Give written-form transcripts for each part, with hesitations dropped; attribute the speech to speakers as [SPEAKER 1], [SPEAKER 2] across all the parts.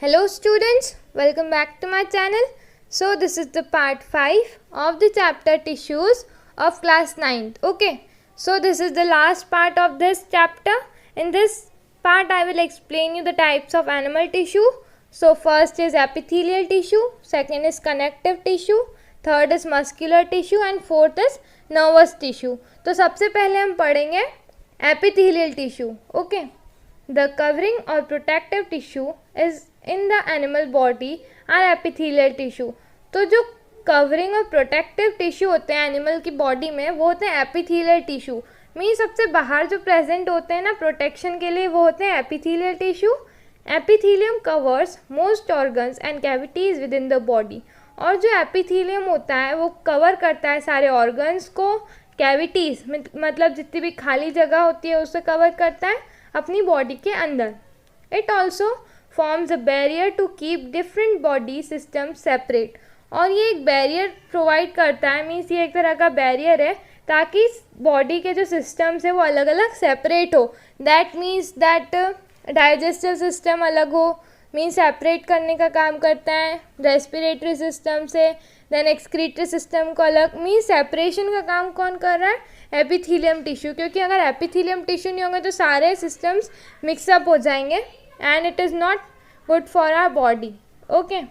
[SPEAKER 1] Hello students, welcome back to my channel. So this is the part 5 of the chapter tissues of class 9th. Okay, so this is the last part of this chapter. In this part I will explain you the types of animal tissue. So first is epithelial tissue, second is connective tissue, third is muscular tissue and fourth is nervous tissue. तो सबसे पहले हम पढ़ेंगे epithelial tissue. Okay, the covering or protective tissue is in the animal body are epithelial tissue. तो जो covering और protective tissue होते हैं एनिमल की बॉडी में वो होते हैं एपिथेलियल टिश्यू. मीन सबसे बाहर जो प्रेजेंट होते हैं ना प्रोटेक्शन के लिए वो होते हैं epithelial tissue. Epithelium covers most organs and cavities with in the body. और जो एपिथेलियम होता है वो कवर करता है सारे ऑर्गन्स को, कैविटीज मतलब जितनी भी खाली जगह होती है उसे कवर करता है अपनी बॉडी के अंदर. It also forms a barrier to keep different body system separate. और ये एक बैरियर प्रोवाइड करता है, मीन्स ये एक तरह का बैरियर है ताकि बॉडी के जो सिस्टम्स है वो अलग अलग सेपरेट हो. That means that digestive system अलग हो, मीन्स सेपरेट करने का काम करता है रेस्पिरेटरी सिस्टम से. देन एक्सक्रीटरी सिस्टम को अलग, मीन्स सेपरेशन का काम कौन कर रहा है? Epithelium tissue. क्योंकि अगर एपिथेलियम टिश्यू नहीं होंगे तो सारे सिस्टम्स मिक्सअप हो जाएंगे and it is not good for our body. Okay,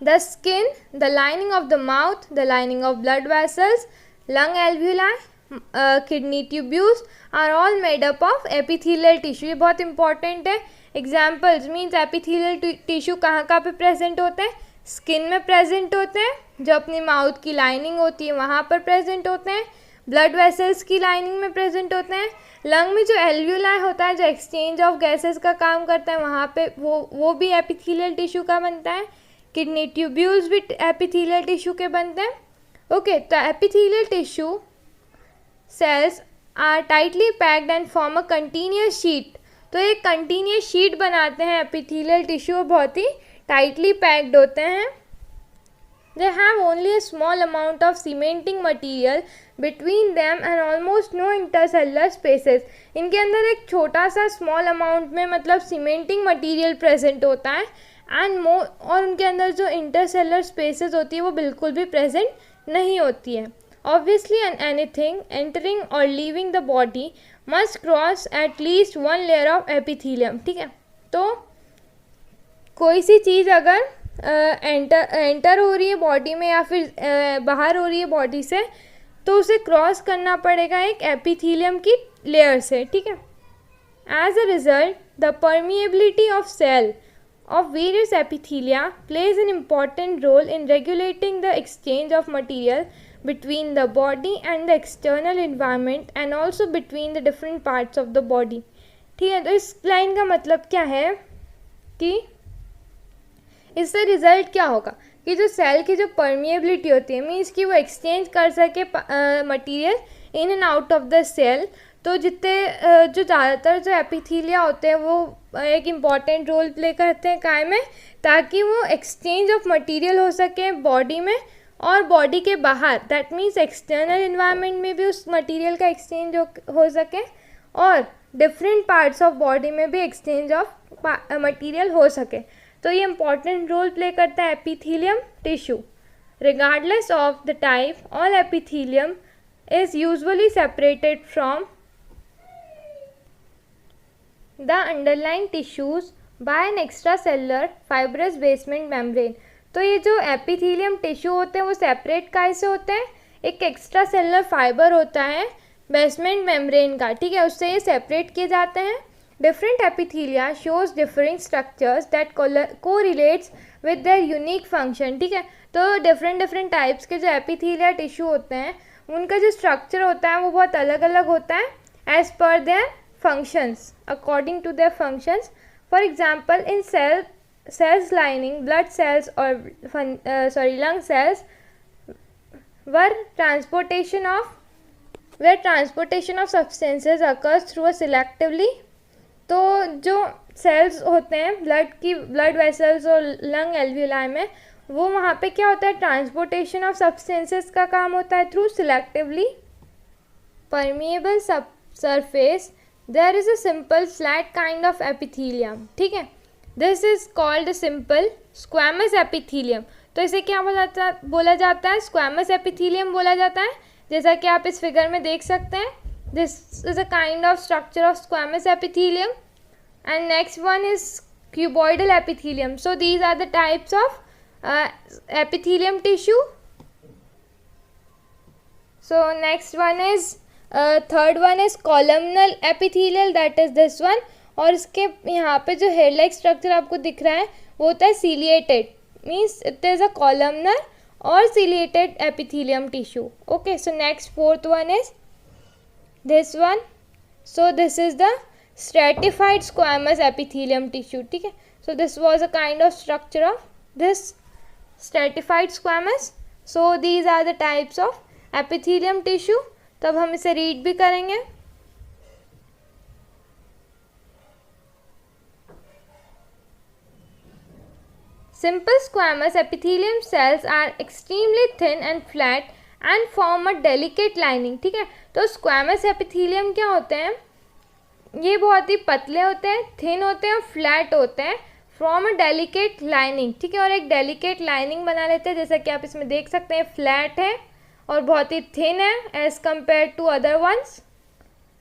[SPEAKER 1] the skin, the lining of the mouth, the lining of blood vessels, lung alveoli, kidney tubules are all made up of epithelial tissue. ये बहुत important है. Examples means epithelial tissue कहाँ कहाँ पे present होते हैं? Skin में present होते हैं, जो अपनी माउथ की लाइनिंग होती है वहाँ पर प्रेजेंट होते हैं. ब्लड वेसल्स की लाइनिंग में प्रेजेंट होते हैं. लंग में जो एल्व्यूलाई होता है जो एक्सचेंज ऑफ गैसेस का काम करता है वहाँ पे वो भी एपिथेलियल टिश्यू का बनता है. किडनी ट्यूब्यूल्स भी एपिथेलियल टिश्यू के बनते हैं. ओके, तो epithelial tissue cells are tightly packed and form a continuous sheet. तो एक कंटिन्यूस शीट बनाते हैं एपिथेलियल टिश्यू, बहुत ही टाइटली पैक्ड होते हैं. They have only a small amount of cementing material between them and almost no intercellular spaces. इनके अंदर एक छोटा सा स्मॉल अमाउंट में मतलब सीमेंटिंग मटेरियल प्रेजेंट होता है एंड और उनके अंदर जो इंटरसेलुलर स्पेसेस होती है वो बिल्कुल भी प्रेजेंट नहीं होती है. ऑब्वियसली एनीथिंग एंटरिंग और leaving the body must cross at least one layer of epithelium. ठीक है, तो कोई सी चीज़ अगर एंटर हो रही है बॉडी में या फिर बाहर हो रही है बॉडी से तो उसे क्रॉस करना पड़ेगा एक एपिथेलियम की लेयर से. ठीक है, as a result the permeability of cell of various epithelia plays an important role in regulating the exchange of material between the body and the external environment and also between the different parts of the body. ठीक है, तो इस line का मतलब क्या है कि इससे रिजल्ट क्या होगा कि जो सेल की जो परमिएबिलिटी होती है मीन्स कि वो एक्सचेंज कर सके material in and out of the cell. तो जितने जो ज़्यादातर जो एपिथेलिया होते हैं वो एक इम्पॉर्टेंट रोल प्ले करते हैं काय में, ताकि वो एक्सचेंज ऑफ मटेरियल हो सके बॉडी में और बॉडी के बाहर, दैट मीन्स एक्सटर्नल इन्वायरमेंट में भी उस मटेरियल का एक्सचेंज हो सके और डिफरेंट पार्ट्स ऑफ बॉडी में भी एक्सचेंज ऑफ मटेरियल हो सके. तो ये इम्पॉर्टेंट रोल प्ले करता है epithelium tissue. Regardless of the type all epithelium is usually separated from the underlying tissues by an extracellular fibrous basement membrane. तो ये जो एपिथेलियम टिश्यू होते हैं वो सेपरेट कैसे होते हैं? एक एक्स्ट्रा सेलुलर फाइबर होता है बेसमेंट मेम्ब्रेन का. ठीक है, उससे ये सेपरेट किए जाते हैं. Different epithelia shows different structures that correlates with their unique function. ठीक है, तो डिफरेंट टाइप्स के जो एपिथेलिया टिश्यू होते हैं उनका जो स्ट्रक्चर होता है वो बहुत अलग अलग होता है एज पर their functions, according to their functions. For example in cells lining blood cells or lung cells where transportation of substances occurs through a selectively. तो जो सेल्स होते हैं ब्लड वेसल्स और लंग एल्व्यूलाई में वो वहाँ पे क्या होता है? ट्रांसपोर्टेशन ऑफ सब्सटेंसेस का काम होता है through selectively permeable surface there is a simple flat kind of epithelium. ठीक है, this is called simple squamous epithelium. तो इसे क्या बोला जाता है? स्क्वैमस एपिथीलियम बोला जाता है, जैसा कि आप इस फिगर में देख सकते हैं। This is a kind of structure of squamous epithelium. And next one is cuboidal epithelium. So these are the types of epithelium tissue. So next one is third one is columnar epithelial, that is this one. और इसके यहाँ पे जो hair like structure आपको दिख रहा है वो होता है ciliated, means it is a columnar or ciliated epithelium tissue. Okay, so next fourth one is this one. So this is the stratified squamous epithelium tissue. ठीक है, so this was a kind of structure of this stratified squamous. So these are the types of epithelium tissue. तब हम इसे read भी करेंगे. Simple squamous epithelium cells are extremely thin and flat and form a delicate lining. ठीक है, तो squamous epithelium क्या होते हैं? ये बहुत ही पतले होते हैं, थिन होते हैं और फ्लैट होते हैं, फ्रॉम अ डेलिकेट लाइनिंग. ठीक है, और एक डेलिकेट लाइनिंग बना लेते हैं, जैसा कि आप इसमें देख सकते हैं, फ्लैट है और बहुत ही थिन है as compare to other ones.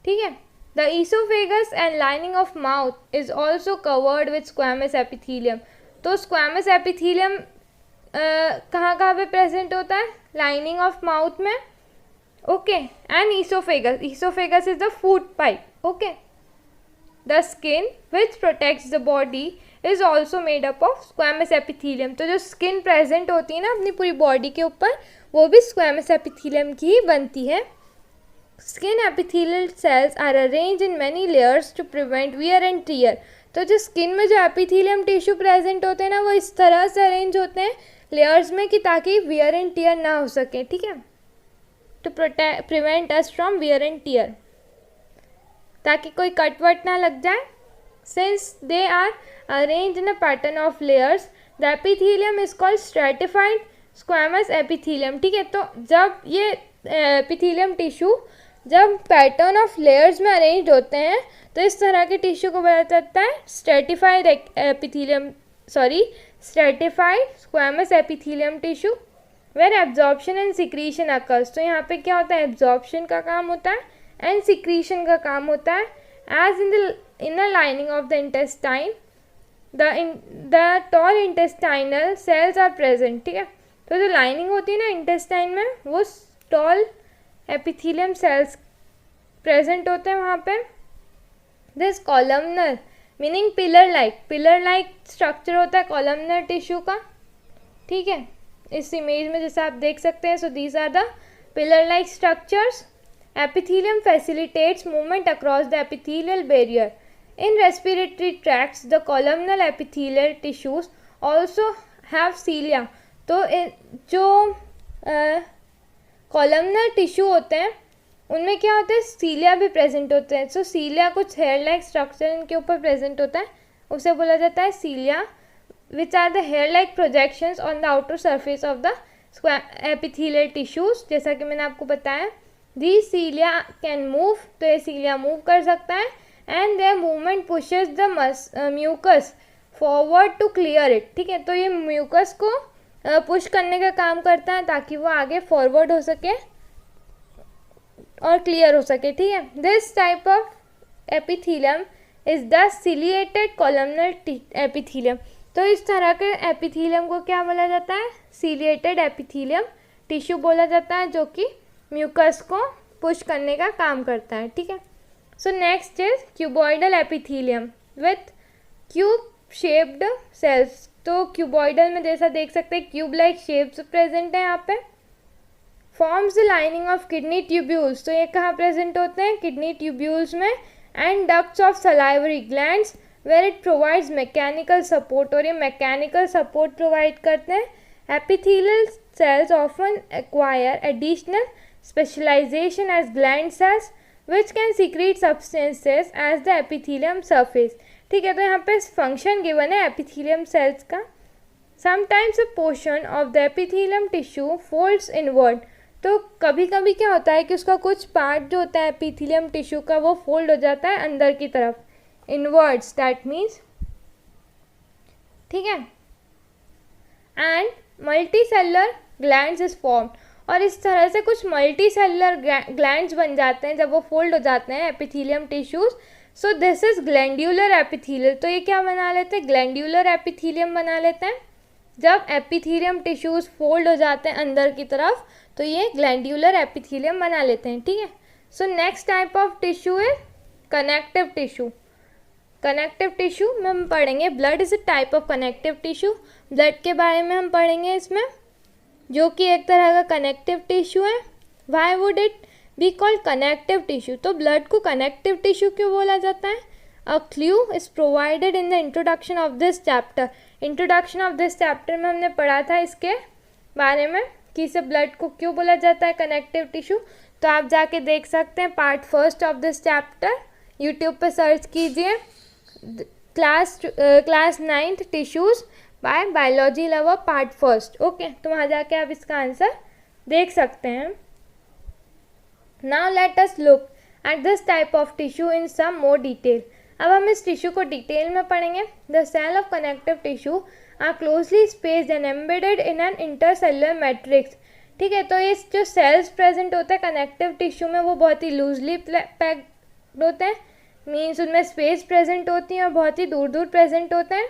[SPEAKER 1] ठीक है, the oesophagus and lining of mouth is also covered with squamous epithelium. तो स्क्वैमस एपिथीलियम कहाँ कहाँ पे प्रेजेंट होता है? लाइनिंग ऑफ माउथ में. Okay, and oesophagus is the food pipe. Okay, the skin which protects the body is also made up of squamous epithelium. तो जो skin present होती है ना अपनी पूरी बॉडी के ऊपर, वो भी स्क्वैमस एपिथीलियम की ही बनती है. Skin epithelial cells are arrange in many layers to prevent wear and tear. तो जो स्किन में जो एपिथेलियम टिश्यू प्रेजेंट होते हैं ना, वो इस तरह से अरेंज होते हैं लेयर्स में कि ताकि वियर एंड टीयर ना हो सके. ठीक है, to prevent us from wear and tear, ताकि कोई कट वट ना लग जाए. Since they are arrange in a pattern of layers, the epithelium is called stratified squamous epithelium. ठीक है, तो जब ये एपिथेलियम टिश्यू जब पैटर्न ऑफ लेयर्स में अरेंज होते हैं तो इस तरह के टिश्यू को बोला जाता है stratified squamous epithelium tissue, where absorption and secretion occurs. तो यहाँ पे क्या होता है? एब्जॉर्प्शन का काम होता है एंड सिक्रीशन का काम होता है. As in the inner lining of the intestine the tall intestinal cells are present. ठीक है, तो जो लाइनिंग होती है ना इंटेस्टाइन में, वो टॉल एपिथेलियम सेल्स प्रेजेंट होते हैं वहाँ पे. This columnar meaning pillar like structure होता है कॉलमनर टिश्यू का. ठीक है, इस इमेज में जैसा आप देख सकते हैं. So these are the pillar like structures. Epithelium facilitates movement across the epithelial barrier. In respiratory tracts, the columnar epithelial tissues also have cilia. तो जो columnar टिश्यू होते हैं उनमें क्या होता है? सीलिया भी प्रेजेंट होते हैं. सो सीलिया कुछ हेयर लाइक स्ट्रक्चर इनके ऊपर प्रेजेंट होता है, उसे बोला जाता है cilia, which are the hair like projections on the outer surface of the epithelial tissues. जैसा कि मैंने आपको बताया, These cilia can move, तो ये cilia मूव कर सकता है, and their movement pushes the mucus forward to clear it. ठीक है, तो ये म्यूकस को पुश करने का काम करता है ताकि वो आगे फॉरवर्ड हो सके और क्लियर हो सके. ठीक है, this type of epithelium is the ciliated columnar epithelium. तो इस तरह के एपिथेलियम को क्या बोला जाता है? सिलिएटेड एपिथेलियम टिश्यू बोला जाता है, जो कि म्यूकस को पुश करने का काम करता है. ठीक है, so next is cuboidal epithelium with cube shaped cells. तो क्यूबॉइडल में जैसा देख सकते हैं क्यूब लाइक शेप्स प्रेजेंट है यहाँ पे. Forms the lining of kidney tubules. तो ये कहाँ प्रेजेंट होते हैं? किडनी ट्यूब्यूल्स में. And ducts of salivary glands where it provides mechanical support, और ये मैकेनिकल सपोर्ट प्रोवाइड करते हैं. Epithelial cells often acquire additional specialization as gland cells which can secrete substances as the epithelium surface. ठीक है, तो यहाँ पे फंक्शन गिवन है एपिथेलियम सेल्स का. Sometimes a portion of the epithelium tissue folds inward. तो कभी कभी क्या होता है कि उसका कुछ पार्ट जो होता है एपिथेलियम टिश्यू का वो फोल्ड हो जाता है अंदर की तरफ, इनवर्ड्स. दैट मीन्स ठीक है, and multi cellular glands is formed, और इस तरह से कुछ मल्टी सेलुलर ग्लैंड्स बन जाते हैं जब वो फोल्ड हो जाते हैं epithelium tissues. So this is glandular epithelial. तो ये क्या बना लेते हैं, ग्लैंड्यूलर एपिथेलियम बना लेते हैं. जब एपिथेलियम टिश्यूज फोल्ड हो जाते हैं अंदर की तरफ तो ये ग्लैंड्यूलर एपिथेलियम बना लेते हैं. ठीक है, so next type of tissue है कनेक्टिव टिश्यू. कनेक्टिव टिश्यू में हम पढ़ेंगे blood is a type of connective tissue. Blood के बारे में हम पढ़ेंगे इसमें, जो कि एक तरह का कनेक्टिव टिश्यू है. Why would it be called connective tissue. तो ब्लड को कनेक्टिव टिश्यू क्यों बोला जाता है. A clue is provided in the introduction of this chapter. Introduction of this chapter में हमने पढ़ा था इसके बारे में कि इसे ब्लड को क्यों बोला जाता है कनेक्टिव टिश्यू. तो आप जाके देख सकते हैं part first of this chapter, YouTube पे सर्च कीजिए class 9th tissues by biology lover part first. Okay, तो वहाँ जाके आप इसका आंसर देख सकते हैं. Now let us look at this type of tissue in some more detail. अब हम इस टिश्यू को डिटेल में पढ़ेंगे. The cell of connective tissue are closely spaced and embedded in an intercellular matrix. ठीक है, तो ये जो सेल्स प्रेजेंट होते हैं कनेक्टिव टिश्यू में वो बहुत ही लूजली पैक्ड होते हैं, मीन्स उनमें स्पेस प्रेजेंट होती है और बहुत ही दूर दूर प्रेजेंट होते हैं.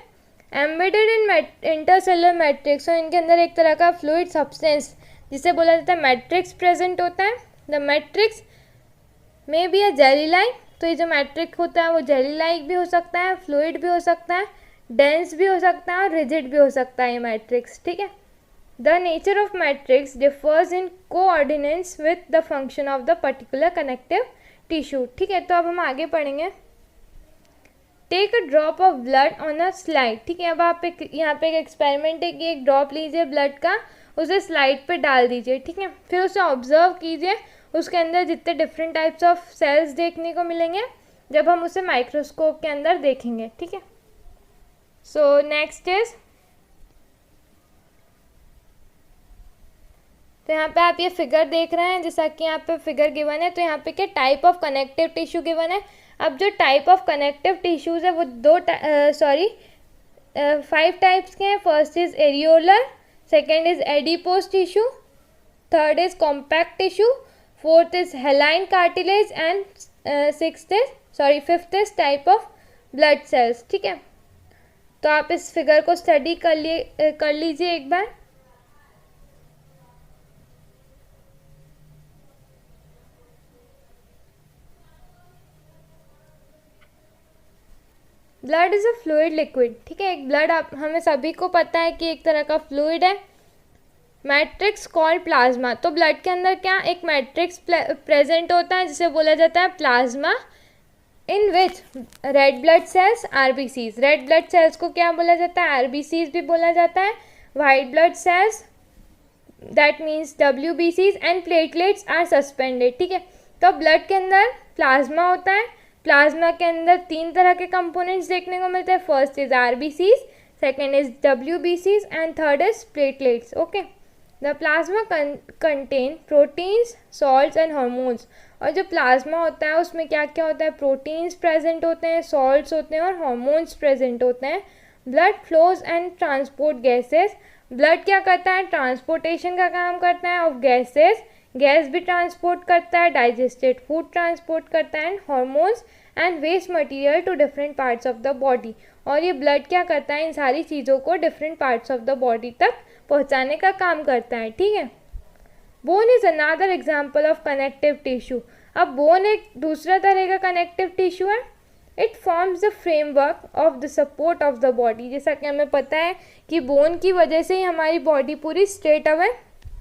[SPEAKER 1] एम्बेडेड इन इंटरसेलुलर मैट्रिक्स, और इनके अंदर एक तरह का फ्लूइड सब्सटेंस जिसे बोला जाता है मैट्रिक्स प्रेजेंट होता है. द मैट्रिक्स में बी अ जेली लाइक. तो ये जो मैट्रिक्स होता है वो जेली लाइक भी हो सकता है, फ्लूइड भी हो सकता है, डेंस भी हो सकता है और रिजिड भी हो सकता है ये मैट्रिक्स. ठीक है, the nature of matrix differs in coordinates with the function of the particular connective tissue. ठीक है, तो अब हम आगे पढ़ेंगे. Take a drop of blood on a slide. ठीक है, अब आप यहाँ पे एक एक्सपेरिमेंट है कि एक ड्रॉप लीजिए ब्लड का, उसे स्लाइड पे डाल दीजिए. ठीक है, फिर उसे ऑब्जर्व कीजिए, उसके अंदर जितने डिफरेंट टाइप्स ऑफ सेल्स देखने को मिलेंगे जब हम उसे माइक्रोस्कोप के अंदर देखेंगे. ठीक है, सो नेक्स्ट इज, तो यहाँ पे आप ये फिगर देख रहे हैं, जैसा कि यहाँ पे फिगर गिवन है. तो यहाँ पे क्या type of connective tissue given है. अब जो टाइप ऑफ कनेक्टिव टिश्यूज़ है वो 5 टाइप्स के हैं. First is areolar, second is adipose tissue, third is compact tissue, fourth is हेलाइन cartilage and fifth is type of blood cells. ठीक है, तो आप इस फिगर को स्टडी कर लीजिए एक बार. Blood is a fluid liquid. ठीक है, एक ब्लड आप हमें सभी को पता है कि एक तरह का फ्लूइड है. Matrix called plasma. तो ब्लड के अंदर क्या एक मैट्रिक्स प्रेजेंट होता है जिसे बोला जाता है plasma, in which red blood cells RBCs. Red blood cells को क्या बोला जाता है, आरबीसीज भी बोला जाता है. White blood cells that means डब्ल्यूबीसीज एंड प्लेटलेट्स आर सस्पेंडेड. ठीक है, तो ब्लड के अंदर प्लाज्मा होता है. प्लाज्मा के अंदर 3 तरह के कंपोनेंट्स देखने को मिलते हैं. First is RBCs, second is डब्ल्यूबीसीज and third is platelets. Okay, the plasma contain proteins, salts and hormones. और जो प्लाज्मा होता है उसमें क्या क्या होता है, प्रोटीन्स प्रेजेंट होते हैं, सॉल्ट्स होते हैं और हार्मोन्स प्रेजेंट होते हैं. Blood flows and transport gases. Blood क्या करता है, ट्रांसपोर्टेशन का काम करता है ऑफ गैसेस. गैस भी ट्रांसपोर्ट करता है, डाइजेस्टेड फूड ट्रांसपोर्ट करता है, and hormones and waste material to different parts of the body. और ये ब्लड क्या करता है, इन सारी चीज़ों को different parts of the body तक पहुंचाने का काम करता है. ठीक है, bone is another example of connective tissue. अब बोन एक दूसरा तरह का कनेक्टिव टिश्यू है. It forms the framework of the support of the body. जैसा कि हमें पता है कि बोन की वजह से ही हमारी बॉडी पूरी स्ट्रेट अवे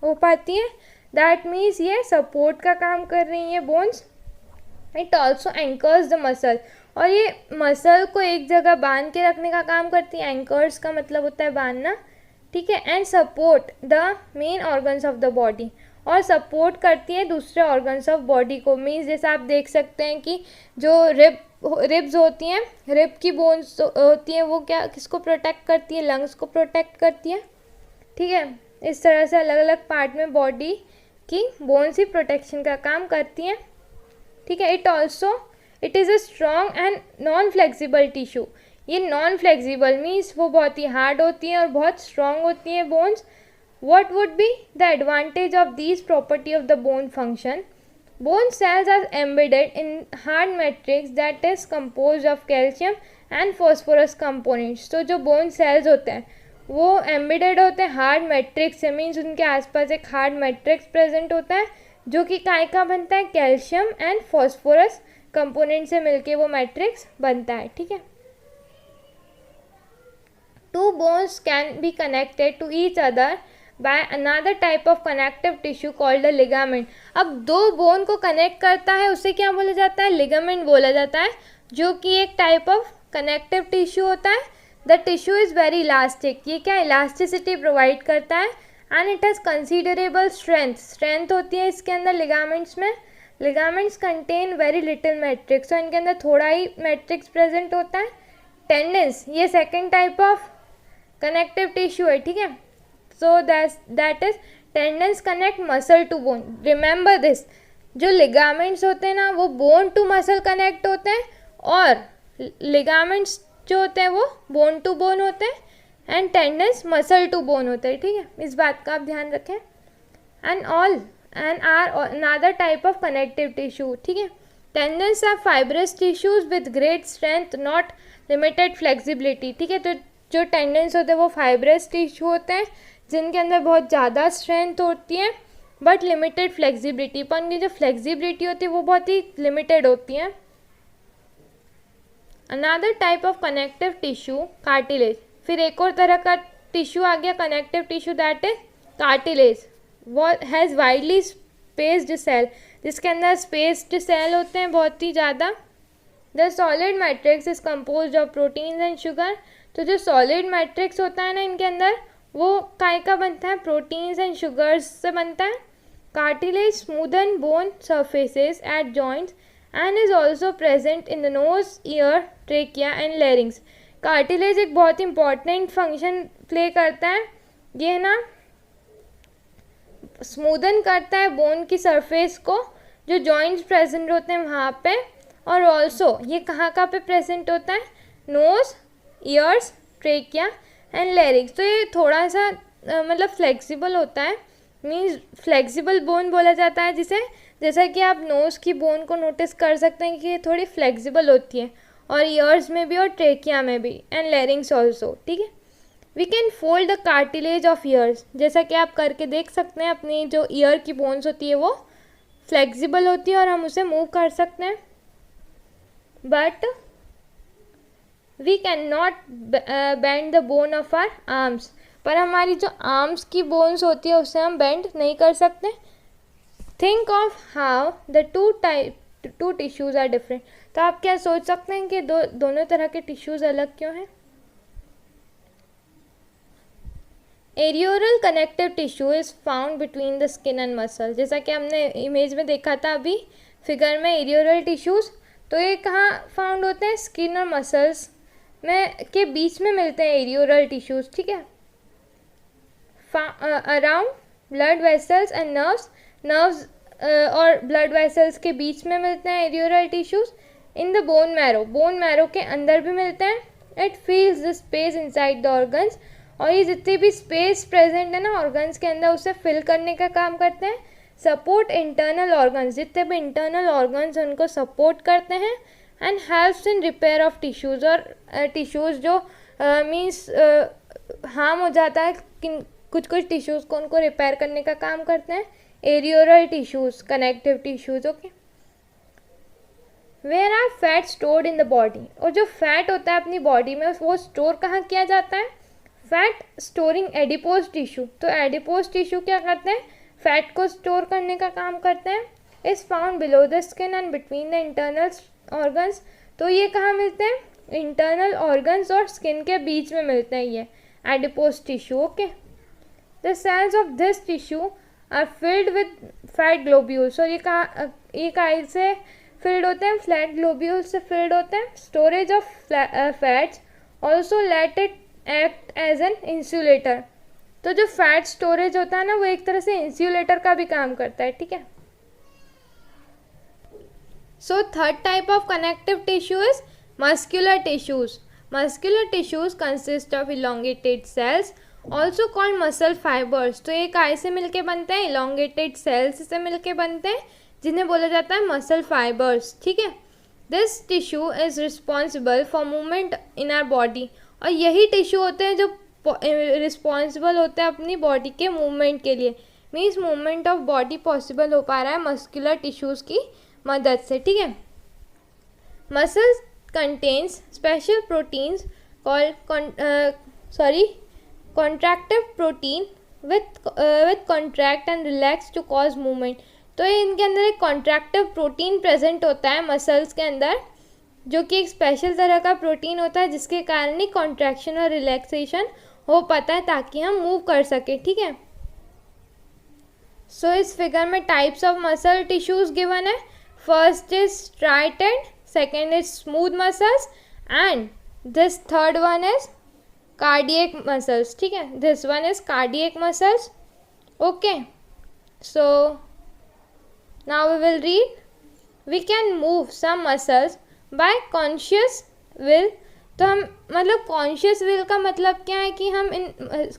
[SPEAKER 1] हो पाती है. दैट मीन्स ये सपोर्ट का काम कर रही है bones. It also anchors the muscle. और ये मसल को एक जगह बांध के रखने का काम करती है. एंकर्स का मतलब होता है बांधना. ठीक है, and support the main organs of the body. और सपोर्ट करती है दूसरे ऑर्गन्स ऑफ बॉडी को. मीन्स जैसे आप देख सकते हैं कि जो रिब्स होती हैं, रिब की बोन्स होती हैं, वो क्या किसको प्रोटेक्ट करती है, लंग्स को प्रोटेक्ट करती है. ठीक है, इस तरह से अलग अलग पार्ट में बॉडी की बोन्स ही प्रोटेक्शन का काम करती हैं. ठीक है, it is a strong and non flexible tissue. ये नॉन फ्लेक्सिबल मीन्स वो बहुत ही हार्ड होती हैं और बहुत स्ट्रॉन्ग होती हैं bones. What would be the advantage of these property of the bone function? Bone cells are embedded in hard matrix that is composed of calcium and phosphorus components. तो जो bone cells होते हैं वो embedded होते हैं hard matrix से, means उनके आसपास एक hard matrix present होता है जो कि काय का बनता है, कैल्शियम एंड फॉस्फोरस कंपोनेंट से मिलके वो मैट्रिक्स बनता है. ठीक है. Two bones can be connected to each other by another type of connective tissue called a ligament. अब दो बोन को कनेक्ट करता है उसे क्या बोला जाता है, लिगामेंट बोला जाता है, जो कि एक टाइप ऑफ कनेक्टिव टिश्यू होता है. The tissue is very elastic. ये क्या इलास्टिसिटी प्रोवाइड करता है and it has considerable strength होती है इसके अंदर लिगामेंट्स में. Ligaments contain very little matrix, तो इनके अंदर थोड़ा ही मैट्रिक्स प्रेजेंट होता है. टेंडेंस ये second type of connective tissue है. ठीक है. So that is tendons connect muscle to bone. Remember this, जो ligaments होते हैं ना वो bone to muscle connect होते हैं और ligaments जो होते हैं वो bone to bone होते हैं and tendons muscle to bone होते हैं. ठीक है, इस बात का आप ध्यान रखें. and are another type of connective tissue. ठीक है. tendons are fibrous tissues with great strength, not limited flexibility. ठीक है. तो जो tendons होते हैं वो fibrous tissue होते हैं जिनके अंदर बहुत ज़्यादा स्ट्रेंथ होती है बट लिमिटेड फ्लेक्सिबिलिटी, पर उनकी जो फ्लेक्सिबिलिटी होती है वो बहुत ही लिमिटेड होती है. Another type of connective tissue cartilage. फिर एक और तरह का टिश्यू आ गया connective tissue, that is cartilage. what has widely spaced cell, जिसके अंदर स्पेस्ड सेल होते हैं बहुत ही ज़्यादा. The solid matrix is compose of proteins and sugar. तो जो सॉलिड मैट्रिक्स होता है ना इनके अंदर वो काय का बनता है, प्रोटीन्स एंड शुगर्स से बनता है. Cartilage smoothen bone surfaces at joints and is also present in the nose, ear, trachea and larynx. Cartilage एक बहुत इंपॉर्टेंट फंक्शन प्ले करता है. ये ना स्मूदन करता है बोन की सरफेस को जो जॉइंट्स प्रेजेंट होते हैं वहाँ पे, और ऑल्सो ये कहाँ पे प्रेजेंट होता है, nose, ears, trachea and larynx. तो ये थोड़ा सा मतलब फ्लेक्सिबल होता है, मीन्स फ्लेक्सिबल बोन बोला जाता है जिसे. जैसा कि आप नोज़ की बोन को नोटिस कर सकते हैं कि ये थोड़ी फ्लेक्सिबल होती है, और ईयर्स में भी और ट्रेकिया में भी, एंड लैरिंग्स ऑल्सो. ठीक है. We can fold the cartilage of ears. जैसा कि आप करके देख सकते हैं, अपनी जो ईयर की बोन्स होती है वो फ्लेक्सिबल होती है और हम उसे मूव कर सकते हैं. But we can not bend the bone of our arms. पर हमारी जो आर्म्स की बोन्स होती है उससे हम बेंड नहीं कर सकते. Think of how the two tissues are different. तो आप क्या सोच सकते हैं कि दोनों तरह के टिश्यूज अलग क्यों हैं. Areolar connective tissue is found between the skin and muscle. जैसा कि हमने इमेज में देखा था अभी फिगर में, एरियोरल टिश्यूज तो ये कहाँ फाउंड होते हैं, स्किन और मसल्स में के बीच में मिलते हैं एरियोरल टिश्यूज. ठीक है. Around blood vessels and nerves और ब्लड वेसल्स के बीच में मिलते हैं areolar tissues. In the bone marrow के अंदर भी मिलते हैं. It feels the space inside the organs. और ये जितनी भी स्पेस प्रेजेंट है ना ऑर्गन्स के अंदर उसे फिल करने का काम करते हैं. सपोर्ट इंटरनल ऑर्गन्स, जितने भी इंटरनल ऑर्गन्स उनको सपोर्ट करते हैं. And helps in repair of tissues. और टिश्यूज़ जो मीन्स हार्म हो जाता है कुछ टिश्यूज़ को, उनको रिपेयर करने का काम करते हैं areolar tissues, connective tissues. Okay. Where are fat stored in the body. और जो फैट होता है अपनी बॉडी में वो स्टोर कहाँ किया जाता है, फैट स्टोरिंग एडिपोज टिश्यू. तो एडिपोज टिश्यू क्या करते हैं, फैट को स्टोर करने का काम करते हैं. Is found below the skin and between the internal organs. तो ये कहाँ मिलते हैं, इंटरनल ऑर्गन्स और स्किन के बीच में मिलते हैं ये adipose tissue. Okay. The cells of this tissue are filled with fat globules. और ये कहाँ से फिल्ड होते हैं, फ्लैट ग्लोब्यूल्स से फिल्ड होते हैं. Storage of fats also let it act as an insulator. तो जो फैट स्टोरेज होता है ना वो एक तरह से इंसुलेटर का भी काम करता है. ठीक है. So third type of connective tissue is muscular tissues. Muscular tissues consist of elongated cells also called muscle fibres. तो ये काय से मिलके बनते हैं? इलोंगेटेड सेल्स से मिलके बनते हैं, जिन्हें बोला जाता है मसल फाइबर्स। ठीक है, this tissue is responsible for movement in our body. और यही टिश्यू होते हैं जो रिस्पॉन्सिबल होते हैं अपनी बॉडी के मूवमेंट के लिए। Means movement of body possible हो पा रहा है मस्कुलर टिश्यूज़ की मदद से। ठीक है, muscles contains special proteins contractive protein with contract and relax to cause movement. तो इनके अंदर एक कॉन्ट्रैक्टिव प्रोटीन प्रेजेंट होता है मसल्स के अंदर, जो कि एक स्पेशल तरह का प्रोटीन होता है जिसके कारण ही कॉन्ट्रैक्शन और रिलैक्सेशन हो पाता है ताकि हम मूव कर सके। ठीक है, सो इस फिगर में types of muscle tissues given है। First is striated, second is smooth muscles and this third one is cardiac muscles. ठीक है, this one is cardiac muscles. Okay, so now we will read, we can move some muscles by conscious will. तो हम मतलब conscious will का मतलब क्या है कि हम इन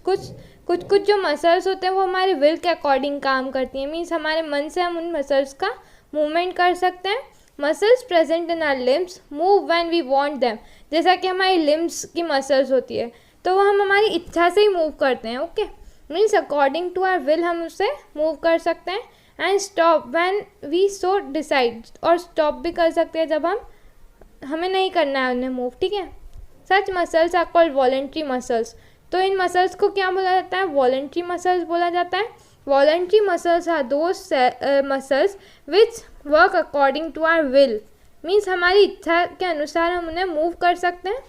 [SPEAKER 1] कुछ जो मसल्स होते हैं वो हमारे विल के अकॉर्डिंग काम करती हैं। मीन्स हमारे मन से हम उन मसल्स का मूवमेंट कर सकते हैं। Muscles present in our limbs move when we want them. जैसा कि हमारी लिम्स की मसल्स होती है तो वो हम हमारी इच्छा से ही मूव करते हैं। Okay, means according to our will हम उससे मूव कर सकते हैं। And stop when we so decide, और स्टॉप भी कर सकते हैं जब हमें नहीं करना है उन्हें मूव। ठीक है, such muscles are called voluntary muscles. तो इन मसल्स को क्या बोला जाता है? वॉलंटरी मसल्स बोला जाता है। Voluntary muscles are those muscles which work according to our will. Means हमारी इच्छा के अनुसार हम उन्हें मूव कर सकते हैं।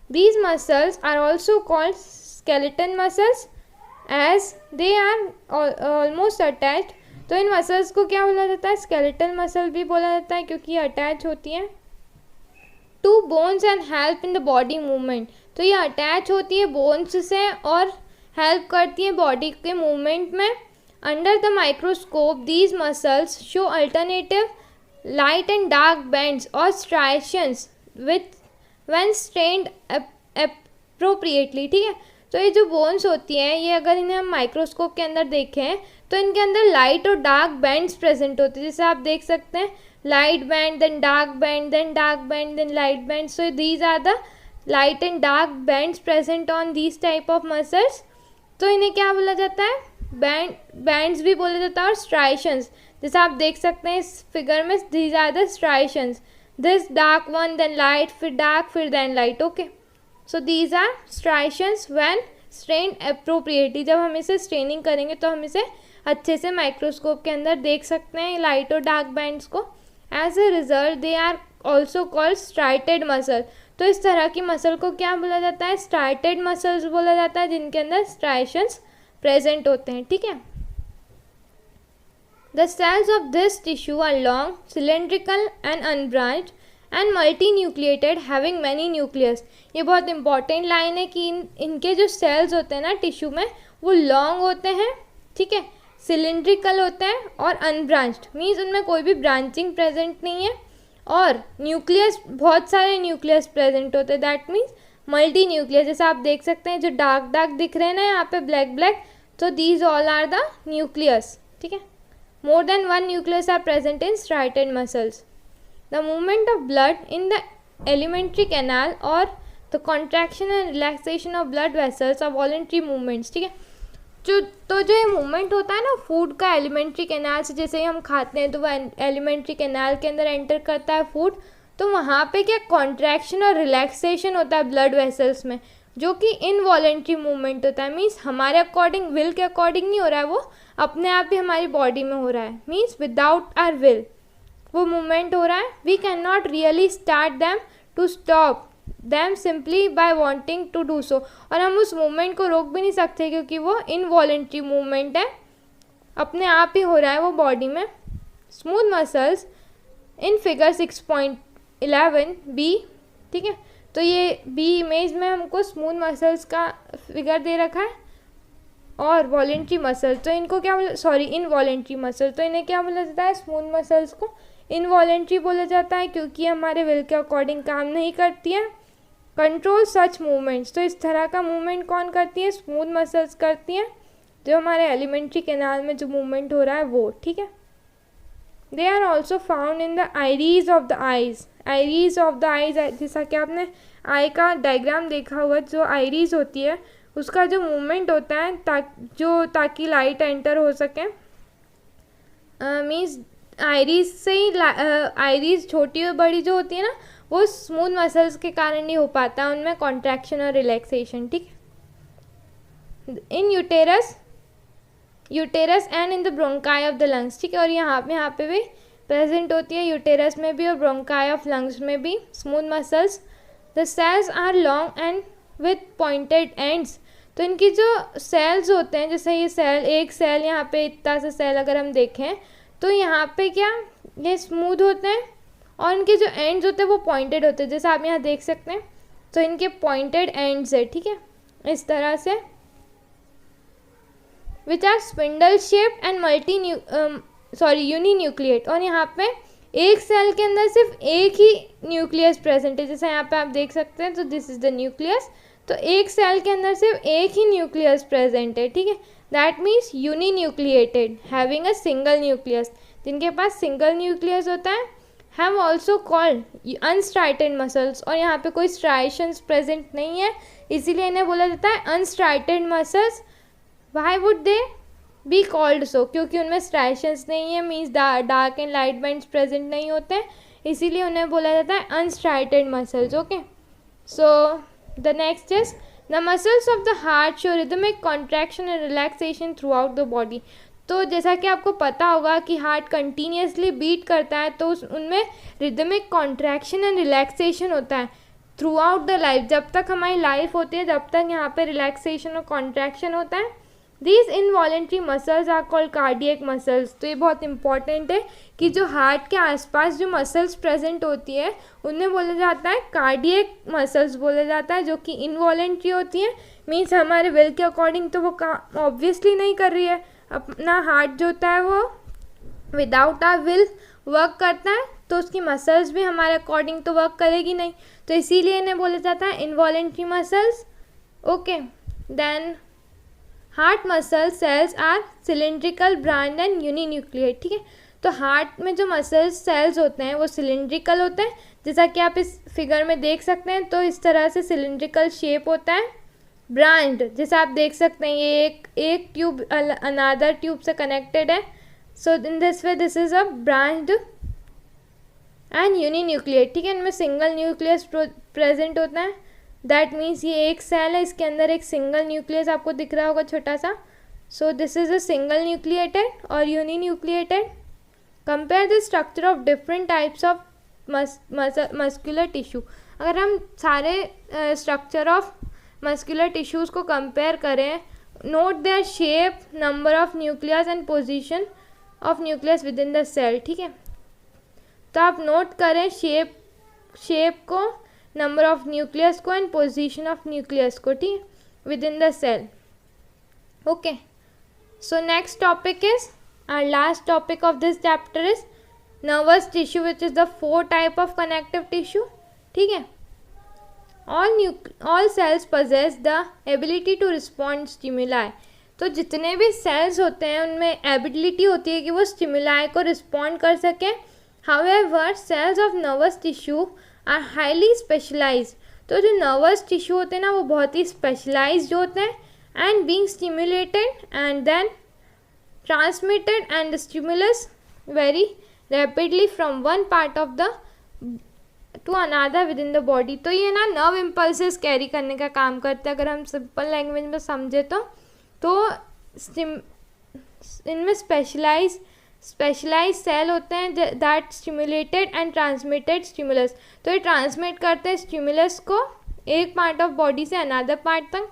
[SPEAKER 1] These muscles are also called skeleton muscles as they are almost attached. तो इन मसल्स को क्या बोला जाता है? स्केलेटल मसल भी बोला जाता है क्योंकि ये अटैच होती हैं to bones and help in the body movement. तो ये अटैच होती है बोन्स से और हेल्प करती है बॉडी के मूवमेंट में। Under the microscope these muscles show alternative light and dark bands और striations with when strained appropriately. ठीक है, तो ये जो बोन्स होती हैं ये अगर इन्हें हम माइक्रोस्कोप के अंदर देखें तो इनके अंदर लाइट और डार्क बैंड्स प्रेजेंट होते हैं। जैसे आप देख सकते हैं, light band, then dark band, then dark band, then light band. So these are the light and dark bands present on these type of muscles. तो इन्हें क्या बोला जाता है? बैंड्स भी बोला जाता है और स्ट्राइशंस। जैसे आप देख सकते हैं इस फिगर में, these are the striations. This dark one, then light, फिर dark, फिर then light. Okay. So these are striations when strained appropriately. जब हम इसे स्ट्रेनिंग करेंगे तो हम इसे अच्छे से माइक्रोस्कोप के अंदर देख सकते हैं लाइट और डार्क बैंड्स को। As a result they are also called striated muscle. तो इस तरह की मसल को क्या बोला जाता है? स्ट्राइटेड मसल्स बोला जाता है, जिनके अंदर स्ट्राइशंस प्रेजेंट होते हैं। ठीक है, the cells of this tissue are long, cylindrical and unbranched and multi nucleated having many nucleus. ये बहुत इंपॉर्टेंट लाइन है कि इनके जो सेल्स होते हैं ना टिश्यू में वो लॉन्ग होते हैं, ठीक है, सिलेंड्रिकल होते हैं और अनब्रांच्ड मीन्स उनमें कोई भी ब्रांचिंग प्रेजेंट नहीं है, और न्यूक्लियस बहुत सारे न्यूक्लियस प्रेजेंट होते हैं। That means multi nucleus. जैसे आप देख सकते हैं जो डार्क डार्क दिख रहे हैं ना यहाँ पे ब्लैक ब्लैक, तो these all are the nucleus. ठीक है, more than one nucleus are present in striated muscles. The movement of blood in the alimentary canal और the contraction and relaxation of blood vessels are voluntary movements. ठीक है, तो जो ये movement होता है ना फूड का एलिमेंट्री कैनाल से, जैसे ही हम खाते हैं तो वो एलिमेंट्री कैनाल के अंदर एंटर करता है फूड, तो वहाँ पे क्या कॉन्ट्रैक्शन और रिलैक्सेशन होता है ब्लड वेसल्स में, जो कि इनवॉलेंट्री मूवमेंट होता है। मीन्स हमारे अकॉर्डिंग, विल के अकॉर्डिंग नहीं हो रहा है, वो अपने आप ही हमारी बॉडी में हो रहा है। मीन्स विदाउट आवर विल वो मूवमेंट हो रहा है। We can not really start them to stop them simply by wanting to do so. और हम उस मूवमेंट को रोक भी नहीं सकते क्योंकि वो इनवॉलेंट्री मूवमेंट है, अपने आप ही हो रहा है वो बॉडी में। Smooth muscles in figure 6.11 B. ठीक है, तो ये बी इमेज में हमको स्मूथ मसल्स का फिगर दे रखा है, और वॉलेंट्री मसल तो इनको क्या बोला, इनवॉलेंट्री मसल तो इन्हें क्या बोला जाता है? स्मूथ मसल्स को इनवॉलेंट्री बोला जाता है क्योंकि हमारे विल के अकॉर्डिंग काम नहीं करती है। कंट्रोल सच मूवमेंट्स, तो इस तरह का मूवमेंट कौन करती है? स्मूथ मसल्स करती हैं, जो हमारे एलिमेंट्री कैनाल में जो मूवमेंट हो रहा है वो, ठीक है। They are also found in the iris of the eyes, iris of the eyes, जैसा कि आपने आई का डायग्राम देखा हुआ, जो आइरीज होती है उसका जो मूवमेंट होता है ताकि लाइट एंटर हो सके, मीन्स आइरीज से ही आइरीज छोटी और बड़ी जो होती है ना, वो स्मूथ मसल्स के कारण ही हो पाता है, उनमें कॉन्ट्रैक्शन और रिलैक्सेशन, ठीक है। In uterus and in the bronchi of the lungs, ठीक है, और यहाँ पे भी प्रेजेंट होती है, यूटेरस में भी और ब्रोंकाई ऑफ लंग्स में भी smooth muscles. The cells are long and with pointed ends, तो इनकी जो सेल्स होते हैं, जैसे ये सेल, एक सेल यहाँ पे इतना सा सेल अगर हम देखें तो यहाँ पे क्या ये स्मूथ होते हैं और इनके जो एंड्स होते हैं वो पॉइंटेड होते हैं, जैसे आप यहाँ देख सकते हैं, तो इनके पॉइंटेड एंड्स है, ठीक है, इस तरह से, which are spindle shape and uninucleate, और यहाँ पे एक सेल के अंदर सिर्फ एक ही न्यूक्लियस प्रेजेंट है, जैसे यहाँ पे आप देख सकते हैं, तो दिस इज द न्यूक्लियस, तो एक सेल के अंदर सिर्फ एक ही न्यूक्लियस प्रेजेंट है, ठीक है, that means uninucleated having a single nucleus, जिनके पास सिंगल न्यूक्लियस होता है, have also called unstriated muscles, और यहाँ पे कोई स्ट्राइशंस प्रेजेंट नहीं है, इसीलिए इन्हें बोला जाता है unstriated muscles. Why would they be called सो, क्योंकि उनमें स्ट्राइशंस नहीं है, means dark and light bands present नहीं होते हैं, इसीलिए उन्हें बोला जाता है unstriated muscles, okay. So the next is the muscles of the heart show rhythmic contraction and relaxation through out the body, तो जैसा कि आपको पता होगा कि हार्ट कंटिन्यूसली बीट करता है, तो उनमें रिदमिक कॉन्ट्रैक्शन एंड रिलैक्सेशन होता है थ्रू आउट द लाइफ, जब तक हमारी लाइफ होती है जब तक यहाँ पे रिलैक्सेशन और कॉन्ट्रैक्शन होता है। These involuntary muscles are called cardiac muscles, तो ये बहुत इंपॉर्टेंट है कि जो हार्ट के आसपास जो मसल्स प्रेजेंट होती है उन्हें बोला जाता है कार्डियक मसल्स बोला जाता है, जो कि इनवॉलेंट्री होती है, मीन्स हमारे विल के अकॉर्डिंग तो वो ऑब्वियसली नहीं कर रही है, अपना हार्ट जो होता है वो विदाउट आवर विल वर्क करता है, तो उसकी मसल्स भी हमारे अकॉर्डिंग तो वर्क करेगी नहीं, तो इसीलिए इन्हें बोला जाता है involuntary muscles, okay. Then heart muscle cells are cylindrical branched and uninucleate, ठीक है, तो हार्ट में जो मसल सेल्स होते हैं वो सिलेंड्रिकल होते हैं, जैसा कि आप इस फिगर में देख सकते हैं, तो इस तरह से सिलेंड्रिकल शेप होता है, ब्रांड जैसा आप देख सकते हैं, ये एक ट्यूब अनदर ट्यूब से कनेक्टेड है, so in this way this is a brand and uninucleate, ठीक है, इनमें सिंगल न्यूक्लियस प्रेजेंट होता है, दैट मीन्स ये एक सेल है, इसके अंदर एक सिंगल न्यूक्लियस आपको दिख रहा होगा छोटा सा, so this is a single nucleated और uninucleated. Compare the structure of different types of muscular tissue, अगर हम सारे स्ट्रक्चर ऑफ मस्कुलर टिश्यूज़ को कंपेयर करें, note their shape, number of nucleus and position of nucleus within the cell, ठीक है, तो आप नोट करें शेप को, नंबर ऑफ न्यूक्लियस को एंड पोजीशन ऑफ न्यूक्लियस को, ठीक है, within the cell, okay. So next topic is our last topic of this chapter is nervous tissue, which is the 4 type of connective tissue, ठीक है। all cells possess the ability to respond stimuli, तो जितने भी sales होते हैं उनमें ability होती है कि वो स्टिमुलाई को रिस्पॉन्ड कर सकें। however cells of nervous tissue are highly specialized, तो जो नर्वस टिश्यू होते हैं ना वो बहुत ही स्पेशलाइज्ड होते हैं, and being stimulated and then transmitted and the stimulus very rapidly from one part of the to another within the body, तो ये ना नर्व इम्पल्सेस कैरी करने का काम करते हैं, अगर हम सिंपल लैंग्वेज में समझे तो इनमें स्पेशलाइज सेल होते हैं that stimulated and transmitted stimulus, तो ये ट्रांसमिट करते हैं स्टिमुलस को एक पार्ट ऑफ बॉडी से अनदर पार्ट तक।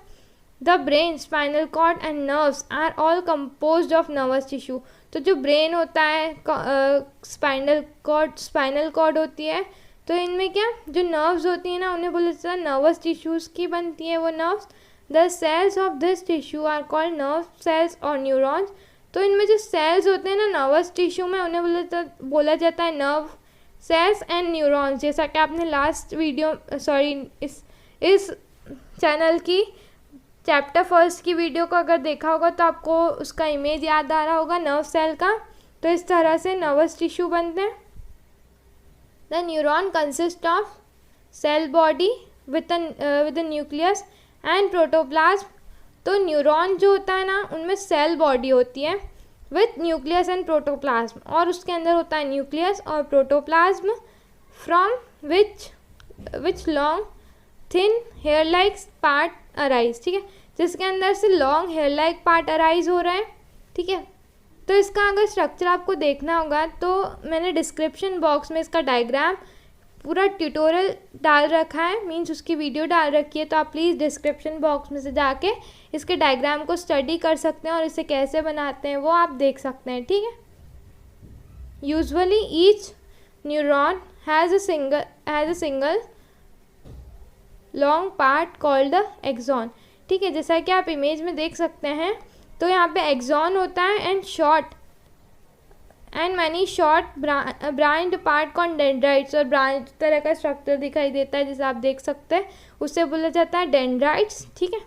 [SPEAKER 1] The brain, spinal cord and nerves are all composed of nervous tissue, तो जो ब्रेन होता है, स्पाइनल कॉर्ड होती है, तो इनमें क्या जो नर्व्स होती हैं ना उन्हें बोला जाता है नर्वस टिश्यूज़ की बनती है वो nerves. The cells of this tissue are called nerve cells और न्यूरॉन्स, तो इनमें जो सेल्स होते हैं ना नर्वस टिश्यू में उन्हें बोला जाता है नर्व सेल्स एंड न्यूरॉन्स, जैसा कि आपने लास्ट वीडियो इस इस चैनल की चैप्टर फर्स्ट की वीडियो को अगर देखा होगा तो आपको उसका इमेज याद आ रहा होगा नर्व सेल का। तो इस तरह से नर्वस टिश्यू बनते हैं। The neuron consist of cell body with the nucleus and protoplasm. तो न्यूरॉन जो होता है ना, उनमें सेल बॉडी होती है विथ न्यूक्लियस एंड प्रोटोप्लाज्म, और उसके अंदर होता है न्यूक्लियस और protoplasm, from which long thin hair like part arise. ठीक है, जिसके अंदर से long hair like part arise हो रहा है। ठीक है, तो इसका अगर स्ट्रक्चर आपको देखना होगा तो मैंने डिस्क्रिप्शन बॉक्स में इसका डायग्राम पूरा ट्यूटोरियल डाल रखा है, मीन्स उसकी वीडियो डाल रखी है। तो आप प्लीज़ डिस्क्रिप्शन बॉक्स में से जाके इसके डायग्राम को स्टडी कर सकते हैं और इसे कैसे बनाते हैं वो आप देख सकते हैं। ठीक है, usually each neuron has a single long part called the axon. ठीक है, जैसा कि आप इमेज में देख सकते हैं, तो यहाँ पे एक्सॉन होता है and short and many short branch part कॉन डेंड्राइट्स, और ब्रांच तरह का स्ट्रक्चर दिखाई देता है जैसे आप देख सकते हैं, उससे बोला जाता है डेंड्राइट्स। ठीक है,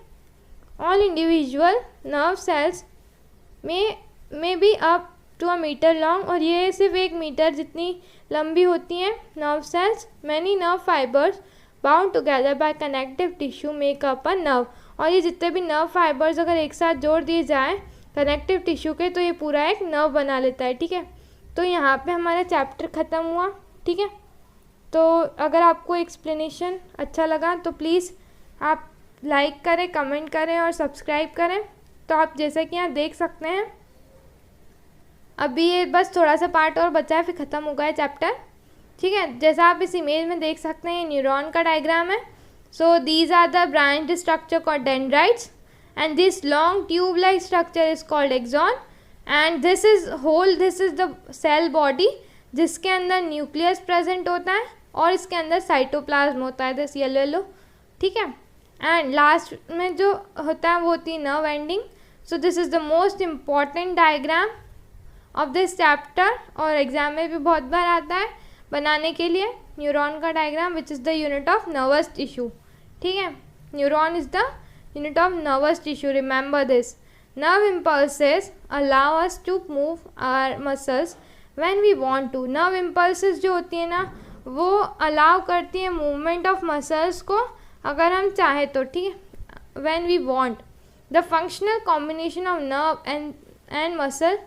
[SPEAKER 1] ऑल इंडिविजुअल नर्व सेल्स में be up to a metre long, और ये सिर्फ 1 मीटर जितनी लंबी होती हैं nerve cells. Many nerve fibres bound together by connective tissue make up a nerve, और ये जितने भी नर्व फाइबर्स अगर एक साथ जोड़ दिए जाएँ कनेक्टिव टिश्यू के तो ये पूरा एक नर्व बना लेता है। ठीक है, तो यहाँ पे हमारा चैप्टर ख़त्म हुआ। ठीक है, तो अगर आपको एक्सप्लेनेशन अच्छा लगा तो प्लीज़ आप लाइक करें, कमेंट करें और सब्सक्राइब करें। तो आप जैसे कि यहाँ देख सकते हैं, अभी ये बस थोड़ा सा पार्ट और बचा है, फिर ख़त्म हो गया है चैप्टर। ठीक है, जैसा आप इस इमेज में देख सकते हैं, ये न्यूरॉन का डायग्राम है। So these are the branch structure called dendrites, and this long tube like structure is called axon, and this is the cell body जिसके अंदर न्यूक्लियस प्रेजेंट होता है और इसके अंदर साइटोप्लाज्म होता है, दिस येलो। ठीक है, एंड लास्ट में जो होता है वो होती है nerve ending. So this is the most important diagram of this chapter, और एग्जाम में भी बहुत बार आता है बनाने के लिए न्यूरॉन का diagram, which is the unit of nervous tissue. ठीक है, neuron is the unit of nervous tissue. Remember this. Nerve impulses allow us to move our muscles when we want to. Nerve impulses जो होती है ना, वो allow करती है movement of muscles को अगर हम चाहे तो। ठीक है, when we want. The functional combination of nerve and muscle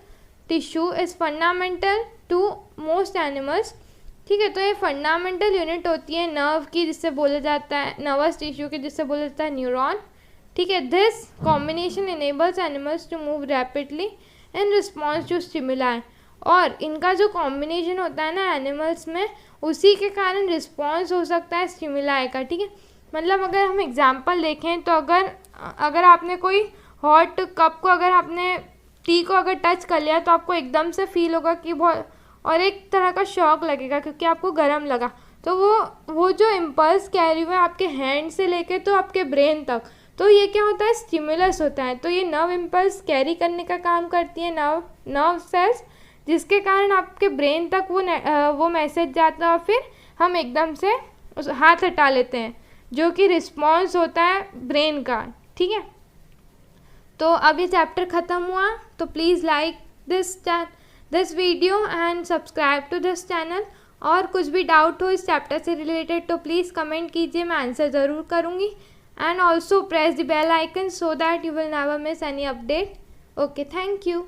[SPEAKER 1] tissue is fundamental to most animals. ठीक है, तो ये फंडामेंटल यूनिट होती है नर्व की, जिससे बोला जाता है नर्वस टिश्यू की, जिससे बोला जाता है न्यूरॉन। ठीक है, this combination enables animals to move rapidly in response to stimuli, और इनका जो कॉम्बिनेशन होता है ना एनिमल्स में, उसी के कारण रिस्पॉन्स हो सकता है स्टिमुलाई का। ठीक है, मतलब अगर हम एग्जांपल देखें तो अगर आपने कोई हॉट कप को, अगर आपने टी को अगर टच कर लिया तो आपको एकदम से फील होगा कि बहुत, और एक तरह का शॉक लगेगा क्योंकि आपको गर्म लगा। तो वो जो इम्पल्स कैरी हुआ है आपके हैंड से लेके तो आपके ब्रेन तक, तो ये क्या होता है, स्टिमुलस होता है। तो ये नर्व इम्पल्स कैरी करने का काम करती है नर्व सेल्स, जिसके कारण आपके ब्रेन तक वो मैसेज जाता है और फिर हम एकदम से हाथ हटा लेते हैं, जो कि रिस्पॉन्स होता है ब्रेन का। ठीक है, तो अब ये चैप्टर ख़त्म हुआ, तो please like this video and subscribe to this channel. और कुछ भी डाउट हो इस चैप्टर से रिलेटेड तो प्लीज़ कमेंट कीजिए, मैं आंसर ज़रूर करूँगी। And also press the bell icon so that you will never miss any update. Okay, thank you.